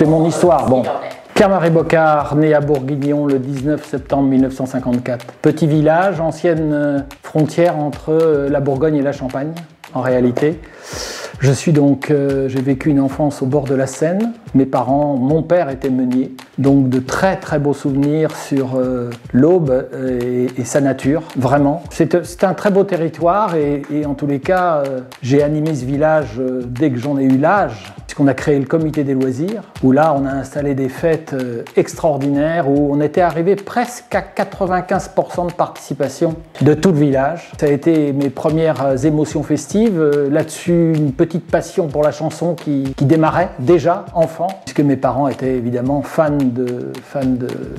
c'est mon histoire. Bon. Pierre-Marie Bocard, né à Bourguignon le 19 septembre 1954. Petit village, ancienne frontière entre la Bourgogne et la Champagne, en réalité. Je suis donc, j'ai vécu une enfance au bord de la Seine. Mes parents, mon père était meunier, donc de très très beaux souvenirs sur l'Aube et sa nature, vraiment. C'est un très beau territoire et en tous les cas, j'ai animé ce village dès que j'en ai eu l'âge, puisqu'on a créé le comité des loisirs, où là on a installé des fêtes extraordinaires, où on était arrivé presque à 95% de participation de tout le village. Ça a été mes premières émotions festives, là-dessus une petite passion pour la chanson qui démarrait déjà enfant, puisque mes parents étaient évidemment fans de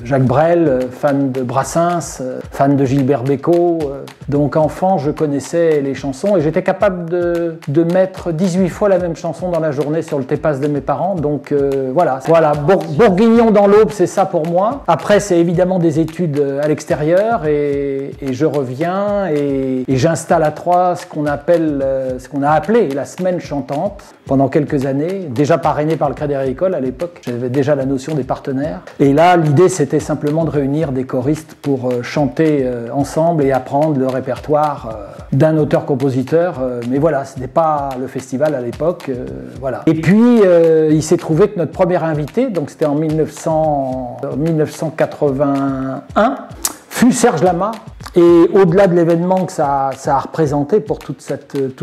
Jacques Brel, fans de Brassens, fans de Gilbert Bécaud. Donc enfant, je connaissais les chansons et j'étais capable de mettre 18 fois la même chanson dans la journée sur le TEPAS de mes parents. Donc voilà, Bourguignon dans l'Aube, c'est ça pour moi. Après, c'est évidemment des études à l'extérieur et je reviens et j'installe à Troyes ce qu'on a appelé la semaine chantante pendant quelques années, déjà parrainé par le Crédit Agricole à l'époque. J'avais déjà la notion des partenaires. Et là, l'idée, c'était simplement de réunir des choristes pour chanter ensemble et apprendre le répertoire d'un auteur-compositeur. Mais voilà, ce n'était pas le festival à l'époque. Voilà. Et puis, il s'est trouvé que notre premier invité, donc c'était en 1981, fut Serge Lama. Et au-delà de l'événement que ça a représenté pour tout ce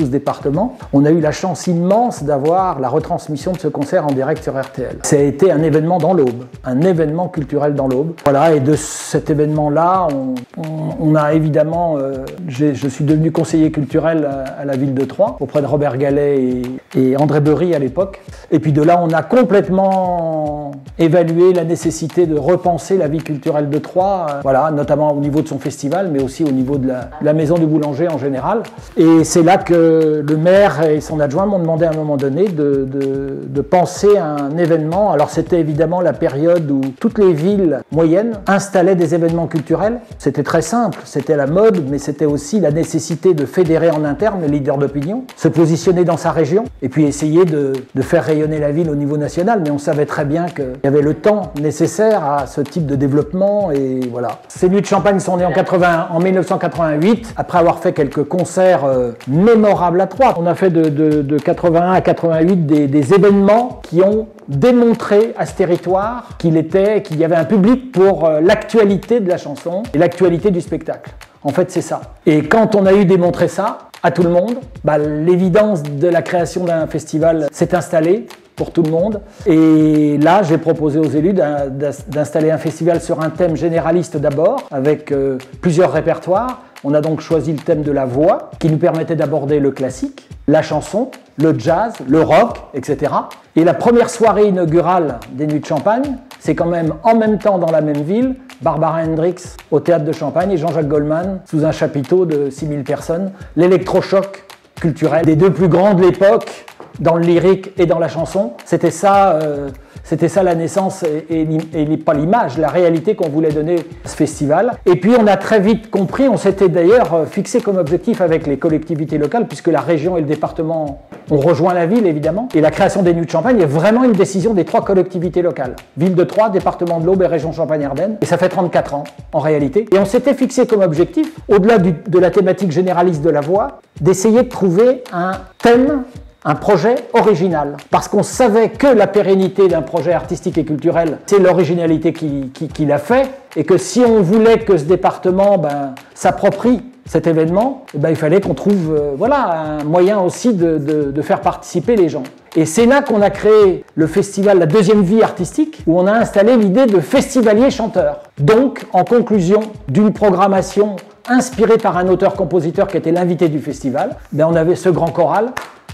département, on a eu la chance immense d'avoir la retransmission de ce concert en direct sur RTL. Ça a été un événement dans l'Aube, un événement culturel dans l'Aube. Voilà, et de cet événement-là, on a évidemment... je suis devenu conseiller culturel à la ville de Troyes, auprès de Robert Gallet et André Beury à l'époque. Et puis de là, on a complètement évalué la nécessité de repenser la vie culturelle de Troyes, voilà, notamment au niveau de son festival, mais aussi au niveau de la maison du boulanger en général. Et c'est là que le maire et son adjoint m'ont demandé à un moment donné de penser à un événement. Alors c'était évidemment la période où toutes les villes moyennes installaient des événements culturels. C'était très simple, c'était la mode, mais c'était aussi la nécessité de fédérer en interne les leaders d'opinion, se positionner dans sa région, et puis essayer de faire rayonner la ville au niveau national. Mais on savait très bien qu'il y avait le temps nécessaire à ce type de développement, et voilà. Ces Nuits de Champagne sont nées en 1988, après avoir fait quelques concerts mémorables à Troyes. On a fait de 81 à 88 des événements qui ont démontré à ce territoire qu'il y avait un public pour l'actualité de la chanson et l'actualité du spectacle. En fait, c'est ça. Et quand on a eu démontré ça à tout le monde, l'évidence de la création d'un festival s'est installée pour tout le monde. Et là, j'ai proposé aux élus d'installer un festival sur un thème généraliste d'abord, avec plusieurs répertoires. On a donc choisi le thème de la voix, qui nous permettait d'aborder le classique, la chanson, le jazz, le rock, etc. Et la première soirée inaugurale des Nuits de Champagne, c'est quand même en même temps dans la même ville, Barbara Hendricks au Théâtre de Champagne et Jean-Jacques Goldman sous un chapiteau de 6000 personnes. L'électrochoc culturel des deux plus grands de l'époque, dans le lyrique et dans la chanson. C'était ça la naissance et pas l'image, la réalité qu'on voulait donner à ce festival. Et puis on a très vite compris, on s'était d'ailleurs fixé comme objectif avec les collectivités locales, puisque la région et le département ont rejoint la ville évidemment, et la création des Nuits de Champagne est vraiment une décision des 3 collectivités locales. Ville de Troyes, département de l'Aube et région Champagne-Ardenne. Et ça fait 34 ans en réalité. Et on s'était fixé comme objectif, au-delà de la thématique généraliste de la voix, d'essayer de trouver un thème, un projet original, parce qu'on savait que la pérennité d'un projet artistique et culturel, c'est l'originalité qui l'a fait, et que si on voulait que ce département s'approprie cet événement, il fallait qu'on trouve un moyen aussi de faire participer les gens. Et c'est là qu'on a créé le festival La Deuxième Vie Artistique, où on a installé l'idée de festivalier chanteur. Donc, en conclusion d'une programmation inspirée par un auteur-compositeur qui était l'invité du festival, on avait ce grand choral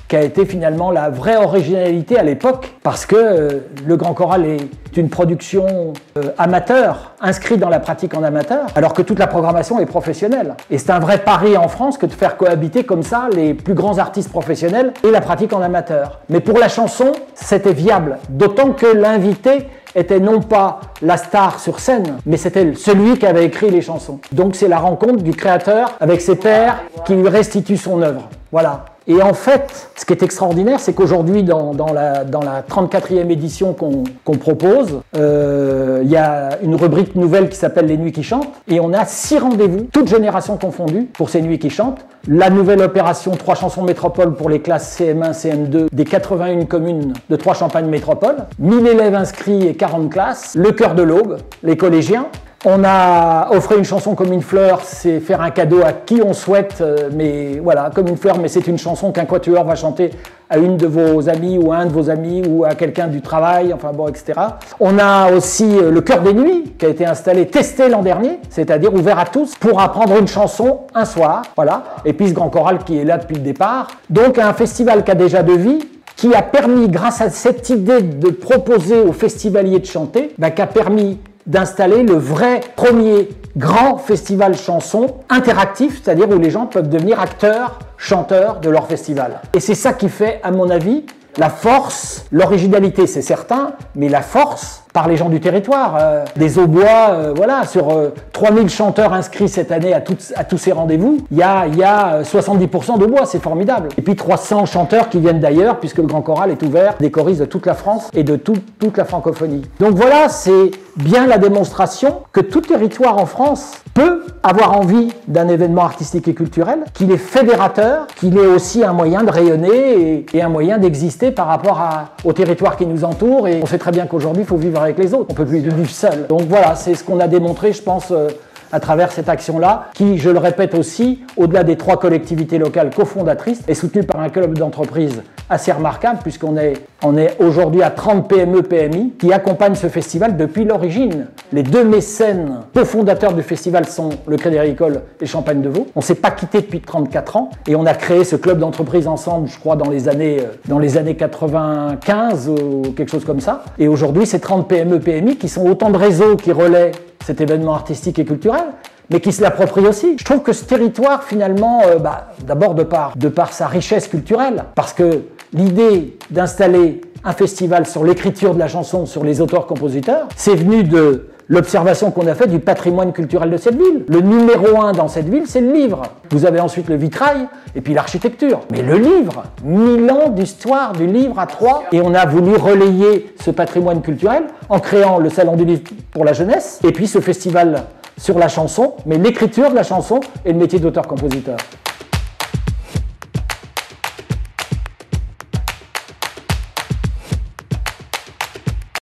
qui a été finalement la vraie originalité à l'époque, parce que le Grand Choral est une production amateur, inscrite dans la pratique en amateur, alors que toute la programmation est professionnelle. Et c'est un vrai pari en France que de faire cohabiter comme ça les plus grands artistes professionnels et la pratique en amateur. Mais pour la chanson, c'était viable, d'autant que l'invité était non pas la star sur scène, mais c'était celui qui avait écrit les chansons. Donc c'est la rencontre du créateur avec ses pairs qui lui restitue son œuvre. Voilà. Et en fait, ce qui est extraordinaire, c'est qu'aujourd'hui, dans la 34e édition qu'on propose, il y a une rubrique nouvelle qui s'appelle Les Nuits qui chantent, et on a 6 rendez-vous, toutes générations confondues, pour ces Nuits qui chantent. La nouvelle opération 3 chansons métropole pour les classes CM1, CM2 des 81 communes de 3 Champagne métropole, 1000 élèves inscrits et 40 classes, le cœur de l'aube, les collégiens. On a offert une chanson comme une fleur, c'est faire un cadeau à qui on souhaite, mais voilà, comme une fleur, mais c'est une chanson qu'un quatuor va chanter à une de vos amies ou à un de vos amis ou à quelqu'un du travail, enfin bon, etc. On a aussi le Cœur des Nuits qui a été installé, testé l'an dernier, c'est-à-dire ouvert à tous pour apprendre une chanson un soir, voilà. Et puis ce grand choral qui est là depuis le départ. Donc un festival qui a déjà de vie, qui a permis, grâce à cette idée de proposer aux festivaliers de chanter, qui a permis d'installer le vrai premier grand festival chanson interactif, c'est-à-dire où les gens peuvent devenir acteurs, chanteurs de leur festival. Et c'est ça qui fait, à mon avis, la force, l'originalité, c'est certain, mais la force par les gens du territoire. Des Aubois, voilà, sur 3000 chanteurs inscrits cette année à tous ces rendez-vous, il y a 70% d'Aubois, c'est formidable. Et puis 300 chanteurs qui viennent d'ailleurs, puisque le Grand Choral est ouvert des choristes de toute la France et de toute la francophonie. Donc voilà, c'est bien la démonstration que tout territoire en France peut avoir envie d'un événement artistique et culturel, qu'il est fédérateur, qu'il est aussi un moyen de rayonner et un moyen d'exister par rapport au territoire qui nous entoure. Et on sait très bien qu'aujourd'hui, il faut vivre avec les autres, on ne peut plus vivre seul. Donc voilà, c'est ce qu'on a démontré, je pense, à travers cette action-là, qui, je le répète aussi, au-delà des 3 collectivités locales cofondatrices, est soutenue par un club d'entreprise assez remarquable, puisqu'on est aujourd'hui à 30 PME, PMI, qui accompagnent ce festival depuis l'origine. Les 2 mécènes cofondateurs du festival sont le Crédit Agricole et Champagne de Vaud. On ne s'est pas quitté depuis 34 ans, et on a créé ce club d'entreprise ensemble, je crois, dans les années 95 ou quelque chose comme ça. Et aujourd'hui, c'est 30 PME, PMI qui sont autant de réseaux qui relaient cet événement artistique et culturel, mais qui se l'approprie aussi. Je trouve que ce territoire, finalement, d'abord de par sa richesse culturelle, parce que l'idée d'installer un festival sur l'écriture de la chanson, sur les auteurs-compositeurs, c'est venu de l'observation qu'on a faite du patrimoine culturel de cette ville. Le numéro 1 dans cette ville, c'est le livre. Vous avez ensuite le vitrail et puis l'architecture. Mais le livre, 1000 ans d'histoire du livre à Troyes. Et on a voulu relayer ce patrimoine culturel en créant le Salon du livre pour la jeunesse et puis ce festival sur la chanson, mais l'écriture de la chanson et le métier d'auteur-compositeur.